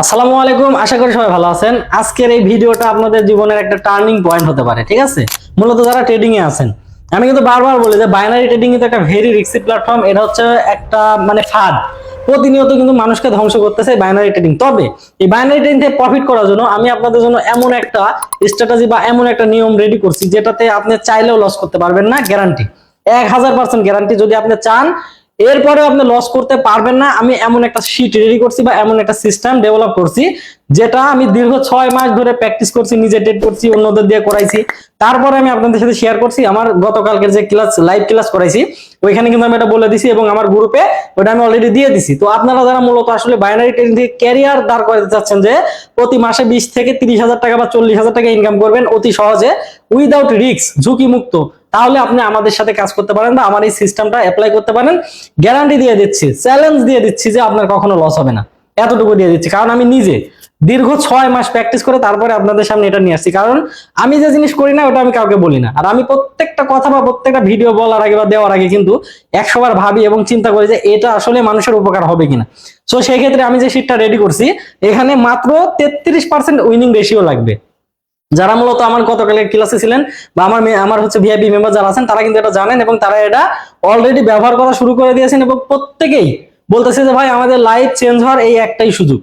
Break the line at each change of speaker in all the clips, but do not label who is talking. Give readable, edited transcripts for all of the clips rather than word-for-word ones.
আসসালামু আলাইকুম, আশা করি সবাই ভালো আছেন। আজকের এই ভিডিওটা আপনাদের জীবনের একটা টার্নিং পয়েন্ট হতে পারে, ঠিক আছে? মূলত যারা ট্রেডিং এ আছেন, আমি কিন্তু বারবার বলি যে বাইনারি ট্রেডিং কিন্তু একটা ভেরি রিস্কি প্ল্যাটফর্ম। এটা হচ্ছে একটা ফাঁদ, প্রতিনিয়ত কিন্তু মানুষকে ধ্বংস করতেছে বাইনারি ট্রেডিং। তবে এই বাইনারি ট্রেডিং থেকে প্রফিট করার জন্য আমি আপনাদের জন্য এমন একটা স্ট্র্যাটেজি বা এমন একটা নিয়ম রেডি করছি যেটাতে আপনি চাইলেও লস করতে পারবেন না, গ্যারান্টি 1000% গ্যারান্টি। যদি আপনি চান এরপরে আপনি লস করতে পারবেন না, আমি এমন একটা শীট রেডি করছি বা এমন একটা সিস্টেম ডেভেলপ করছি যেটা আমি দীর্ঘ 6 মাস ধরে প্র্যাকটিস করছি, নিজে ট্রেড করছি, অন্যদের দিয়ে করাইছি। তারপরে আমি আপনাদের সাথে শেয়ার করছি আমার গতকালকের যে ক্লাস, লাইভ ক্লাস করাইছি, ওইখানে কিন্তু আমি এটা বলে দিছি এবং আমার গ্রুপে ওটা আমি অলরেডি দিয়ে দিছি। তো আপনারা যারা মূলত আসলে বাইনারি ট্রেডিং থেকে ক্যারিয়ার দাঁড় করাতে চাচ্ছেন, যে প্রতি মাসে 20 থেকে 30,000 টাকা বা 40,000 টাকা ইনকাম করবেন অতি সহজে, উইদাউট রিস্ক, ঝুঁকি মুক্ত, তাহলে আপনি আমাদের সাথে কাজ করতে পারেন বা আমার এই সিস্টেমটা অ্যাপ্লাই করতে পারেন। গ্যারান্টি দিয়ে দিচ্ছি, চ্যালেঞ্জ দিয়ে দিচ্ছি যে আপনার কখনো লস হবে না, এতটুকু দিয়ে দিচ্ছি। কারণ আমি নিজে দীর্ঘ 6 মাস প্র্যাকটিস করে তারপরে আপনাদের সামনে এটা নিয়ে আসছি। কারণ আমি যে জিনিস করি না ওটা আমি কাউকে বলি না, আর আমি প্রত্যেকটা কথা বা প্রত্যেকটা ভিডিও বলার আগে বা দেওয়ার আগে কিন্তু 100 বার ভাবি এবং চিন্তা করি যে এটা আসলে মানুষের উপকার হবে কিনা। সো সেই ক্ষেত্রে আমি যে শীটটা রেডি করছি, এখানে মাত্র 33% উইনিং রেশিও লাগবে। যারা মূলত আমার গতকালের ক্লাসে ছিলেন বা আমার ভিআইপি মেম্বার যারা আছেন, তারা কিন্তু এটা জানেন এবং তারা এটা অলরেডি ব্যবহার করা শুরু করে দিয়েছেন এবং প্রত্যেকেই বলতেছে যে ভাই আমাদের লাইফ চেঞ্জ হওয়ার এই একটাই সুযোগ।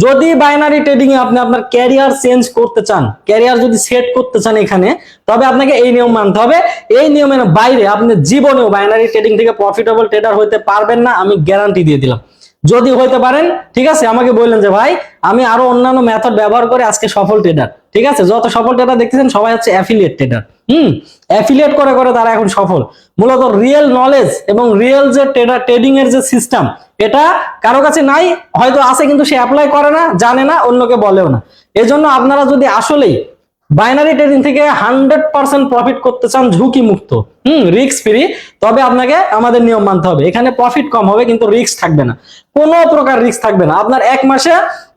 যদি বাইনারি ট্রেডিং এ আপনি আপনার ক্যারিয়ার চেঞ্জ করতে চান, ক্যারিয়ার যদি সেট করতে চান এখানে, তবে আপনাকে এই নিয়ম মানতে হবে। এই নিয়মের বাইরে আপনি জীবনেও বাইনারি ট্রেডিং থেকে প্রফিটেবল ট্রেডার হতে পারবেন না, আমি গ্যারান্টি দিয়ে দিলাম। যদি হইতে পারেন, ঠিক আছে, আমাকে বললেন যে ভাই আমি আরো অন্যান্য মেথড ব্যবহার করে আজকে সফল ট্রেডার, ঠিক আছে? যত সফল ট্রেডার দেখতেছেন সবাই হচ্ছে অ্যাফিলিয়েট ট্রেডার। অ্যাফিলিয়েট করে করে তারা এখন সফল। মূলত রিয়েল নলেজ এবং রিয়েল যে ট্রেডিং এর যে সিস্টেম, এটা কারো কাছে নাই, হয়তো আছে কিন্তু সে অ্যাপ্লাই করে না, জানে না, অন্যকে বলেও না। এজন্য আপনারা যদি আসলেই বাইনারি ট্রেডিং থেকে 100% প্রফিট করতে চান, ঝুঁকি মুক্ত, রিস্ক ফ্রি, তবে আপনাকে আমাদের নিয়ম মানতে হবে। এখানে প্রফিট কম হবে কিন্তু রিস্ক থাকবে না, কোনো প্রকার রিস্ক থাকবে না। আপনার এক মাসে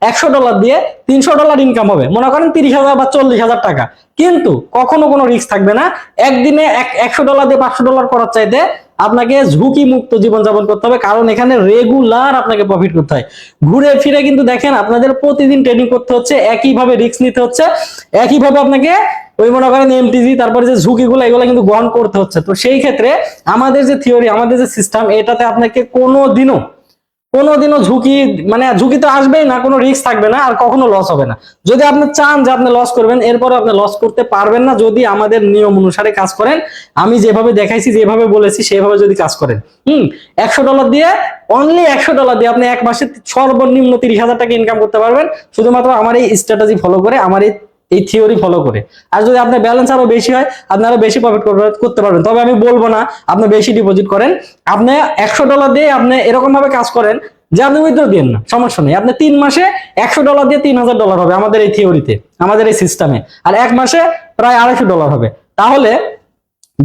$100 দিয়ে $300 ইনকাম হবে, মনে করেন 30,000 বা 40,000 টাকা, কিন্তু কখনো কোনো রিস্ক থাকবে না। একদিনে $100 দিয়ে $500 করার চাইতে আপনাকে ঝুঁকি মুক্ত জীবনযাপন করতে হবে, কারণ এখানে রেগুলার আপনাকে প্রফিট করতে হয়। ঘুরে ফিরে কিন্তু দেখেন আপনাদের প্রতিদিন ট্রেডিং করতে হচ্ছে, একইভাবে রিস্ক নিতে হচ্ছে, একইভাবে আপনাকে ওই মনে করেন এমটিজি, তারপরে যে ঝুঁকিগুলো, এগুলো কিন্তু গ্রহণ করতে হচ্ছে। তো সেই ক্ষেত্রে আমাদের যে থিওরি, আমাদের যে সিস্টেম, এটাতে আপনাকে কোনোদিনও ঝুঁকি ঝুঁকি তো আসবেই না, কোনো রিস্ক থাকবে না, আর কখনো লস হবে না। যদি আপনি চান যে আপনি লস করবেন, এরপরে আপনি লস করতে পারবেন না যদি আমাদের নিয়ম অনুসারে কাজ করেন। আমি যেভাবে দেখাইছি, যেভাবে বলেছি, সেভাবে যদি কাজ করেন, $100 দিয়ে, অনলি $100 দিয়ে আপনি এক মাসে সর্বনিম্ন 30,000 টাকা ইনকাম করতে পারবেন, শুধুমাত্র আমার এই স্ট্র্যাটেজি ফলো করে, আমার এই থিওরি ফলো করে। আর যদি আপনার ব্যালেন্স আরো বেশি হয়, আপনি আরো বেশি প্রফিট করতে পারবেন। তবে আমি বলবো না আপনি বেশি ডিপোজিট করেন, আপনি $100 দিয়ে আপনি এরকম ভাবে কাজ করেন যে আপনি উইথড্র দিন না, সমস্যা নেই। আপনি 3 মাসে $100 দিয়ে $3,000 হবে আমাদের এই থিওরিতে, আমাদের এই সিস্টেমে, আর এক মাসে প্রায় $250 হবে। তাহলে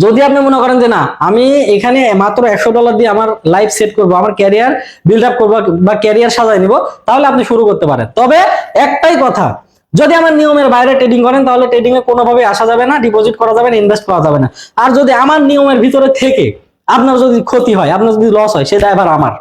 যদি আপনি মনে করেন যে না, আমি এখানে মাত্র $100 দিয়ে আমার লাইফ সেট করব, আমার ক্যারিয়ার বিল্ড আপ করবো বা ক্যারিয়ার সাজাই নিব, তাহলে আপনি শুরু করতে পারেন। তবে একটাই কথা, যদি আমার নিয়মের বাইরে ট্রেডিং করেন, তাহলে ট্রেডিং এ কোনোভাবে আসা যাবে না, ডিপোজিট করা যাবে না, ইনভেস্ট করা যাবে না। আর যদি আমার নিয়মের ভিতরে থেকে আপনার যদি ক্ষতি হয়, আপনার যদি লস হয়, সে দায়ভার আমার।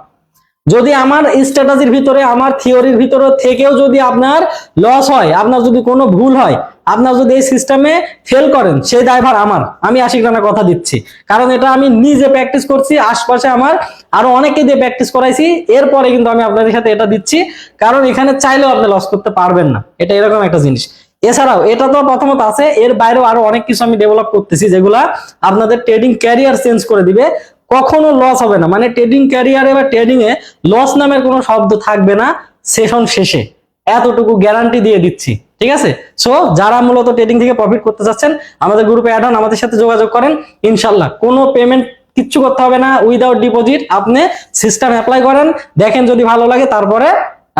যদি আমার স্ট্র্যাটেজির ভিতরে, আমার থিওরির ভিতরে থেকেও যদি আপনার লস হয়, আপনার যদি কোনো ভুল হয়, আপনার যদি এই সিস্টেমে ফেল করেন, সেই দায়ভার আমার। আমি আশিক রানা কথা দিচ্ছি, কারণ এটা আমি নিজে প্র্যাকটিস করছি, আশপাশে আমার আরো অনেকে দিয়ে প্র্যাকটিস করাইছি, এরপরে কিন্তু আমি আপনাদের সাথে এটা দিচ্ছি। কারণ এখানে চাইলেও আপনি লস করতে পারবেন না, এটা এরকম একটা জিনিস। এছাড়াও এটা তো প্রথমত আছে, এর বাইরেও আরো অনেক কিছু আমি ডেভেলপ করতেছি যেগুলা আপনাদের ট্রেডিং ক্যারিয়ার চেঞ্জ করে দিবে। কখনো লস হবে না, ট্রেডিং ক্যারিয়ারে বা ট্রেডিং এ লস নামের কোনো শব্দ থাকবে না সেশন শেষে, এতটুকু গ্যারান্টি দিয়ে দিচ্ছি, ঠিক আছে? সো যারা মূলত ট্রেডিং থেকে প্রফিট করতে চাচ্ছেন, আমাদের গ্রুপে অ্যাড হন, আমাদের সাথে যোগাযোগ করেন। ইনশাল্লাহ কোনো পেমেন্ট কিচ্ছু করতে হবে না, উইদাউট ডিপোজিট আপনি সিস্টেম অ্যাপ্লাই করেন, দেখেন যদি ভালো লাগে, তারপরে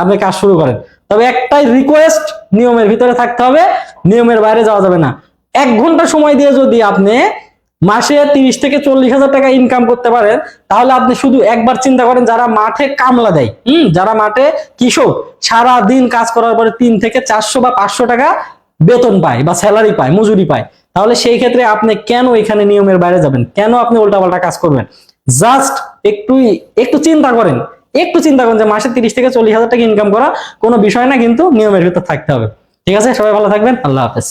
আপনি কাজ শুরু করেন। তবে একটাই রিকোয়েস্ট, নিয়মের ভিতরে থাকতে হবে, নিয়মের বাইরে যাওয়া যাবে না। 1 ঘন্টা সময় দিয়ে যদি আপনি মাসে 30 থেকে 40,000 টাকা ইনকাম করতে পারেন, তাহলে আপনি শুধু একবার চিন্তা করেন, যারা মাঠে কামলা দেয়, যারা মাঠে কৃষক, সারা দিন কাজ করার পরে 3 থেকে 400 বা 500 টাকা বেতন পায় বা স্যালারি পায়, মজুরি পায়, তাহলে সেই ক্ষেত্রে আপনি কেন এখানে নিয়মের বাইরে যাবেন? কেন আপনি উল্টাপাল্টা কাজ করবেন? জাস্ট একটু চিন্তা করেন, একটু চিন্তা করুন যে মাসে 30 থেকে 40 হাজার টাকা ইনকাম করা কোনো বিষয় না, কিন্তু নিয়মের ভিতর থাকতে হবে। ঠিক আছে, সবাই ভালো থাকবেন, আল্লাহ হাফেজ।